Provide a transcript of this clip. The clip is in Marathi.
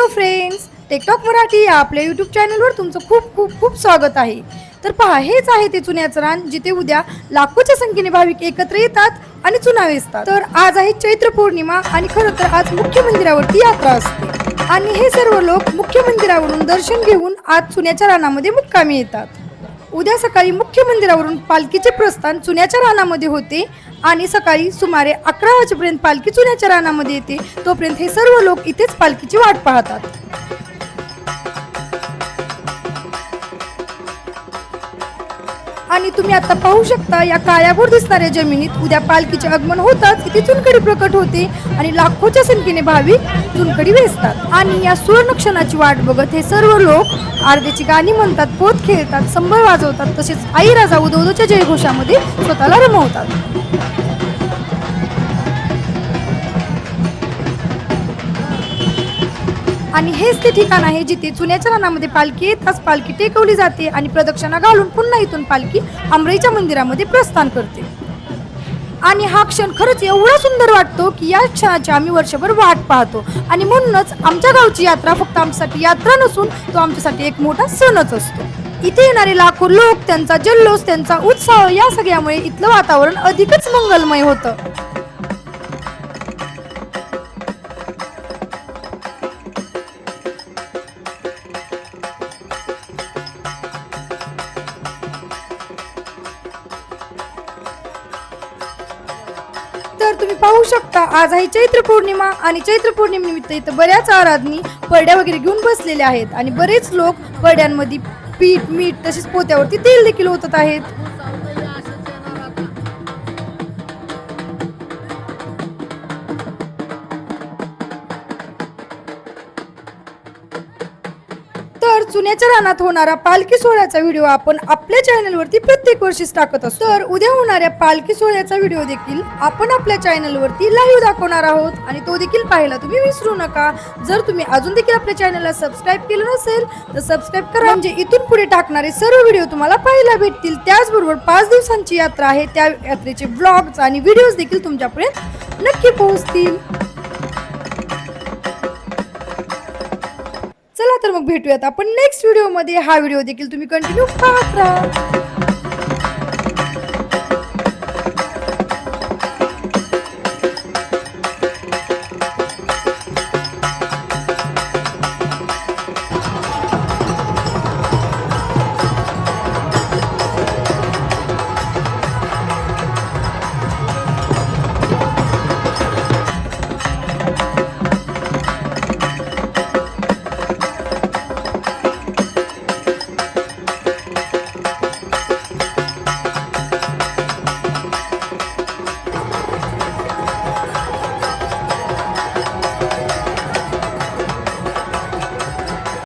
हॅलो फ्रेंड्स, टेकटॉक मराठी या आपल्या यूट्यूब चॅनलवर तुमचं खूप खूप खूप स्वागत आहे. तर पहा, हेच आहे ते चुन्याचं रान, जिथे उद्या लाखोच्या संख्येने भाविक एकत्र येतात आणि चुना वेचतात. तर आज आहे चैत्र पौर्णिमा आणि खरं तर आज मुख्य मंदिरावरती यात्रा असते आणि हे सर्व लोक मुख्य मंदिरावरून दर्शन घेऊन आज चुन्याच्या रानामध्ये मुक्कामी येतात. उद्या सकाळी मुख्य मंदिरावरून पालखीचे प्रस्थान चुन्याच्या रानामध्ये होते आणि सकाळी सुमारे 11 वाजेपर्यंत पालखी चुन्याच्या रानामध्ये येते. तोपर्यंत हे सर्व लोक इथेच पालखीची वाट पाहतात. आणि तुम्ही आता पाहू शकता, या काळ्याभोर दिसणाऱ्या जमिनीत उद्या पालखीचे आगमन होताच इथे चुनखडी प्रकट होते आणि लाखोच्या संख्येने भाविक चुनखडी वेचतात. आणि या सुवर्ण क्षणाची वाट बघत हे सर्व लोक आरतीची गाणी म्हणतात, पोत खेळतात, संबळ वाजवतात, तसेच आई राजा उदोदोच्या जयघोषामध्ये स्वतःला रमवतात. आणि हेच ते ठिकाण आहे जिथे चुन्याच्या रानामध्ये पालखी येताच पालखी टेकवली जाते आणि प्रदक्षिणा घालून पुन्हा इथून पालखी अंबराईच्या मंदिरामध्ये प्रस्थान करते. आणि हा क्षण खरंच एवढा सुंदर वाटतो की या क्षणाची आम्ही वर्षभर वाट पाहतो. आणि म्हणूनच आमच्या गावची यात्रा फक्त आमच्यासाठी यात्रा नसून तो आमच्यासाठी एक मोठा सणच असतो. इथे येणारे लाखो लोक, त्यांचा जल्लोष, त्यांचा उत्साह या सगळ्यामुळे इथलं वातावरण अधिकच मंगलमय होतं. तर तुम्ही पाहू शकता, आज आहे चैत्र पौर्णिमा आणि चैत्र पौर्णिमेनिमित्त इथं बऱ्याच आराधनी परड्या वगैरे घेऊन बसलेले आहेत आणि बरेच लोक परड्यांमध्ये पीठ, मीठ तसेच पोत्यावरती तेल देखील ओतत आहेत. तर चुन्याच्या रानात होणारा पालखी सोहळ्याचा व्हिडिओ आपण आपल्या चॅनलवरती प्रत्येक वर्षीच टाकत असतो. तर उद्या होणाऱ्या पालखी सोहळ्याचा व्हिडिओ देखील आपण आपल्या चॅनलवरती लाईव्ह दाखवणार आहोत आणि तो देखील पाहायला तुम्ही विसरू नका. जर तुम्ही अजून देखील आपल्या चॅनलला सबस्क्राईब केलं नसेल तर सबस्क्राईब करा, म्हणजे इथून पुढे टाकणारे सर्व व्हिडिओ तुम्हाला पाहायला भेटतील. त्याचबरोबर 5 दिवसांची यात्रा आहे, त्या यात्रेचे व्लॉग्स आणि व्हिडिओज देखील तुमच्यापर्यंत नक्की पोहोचतील. चला तर मग भेटूयात आपण नेक्स्ट व्हिडिओ मध्ये. हा व्हिडिओ देखील तुम्ही कंटिन्यू पाहत राहा.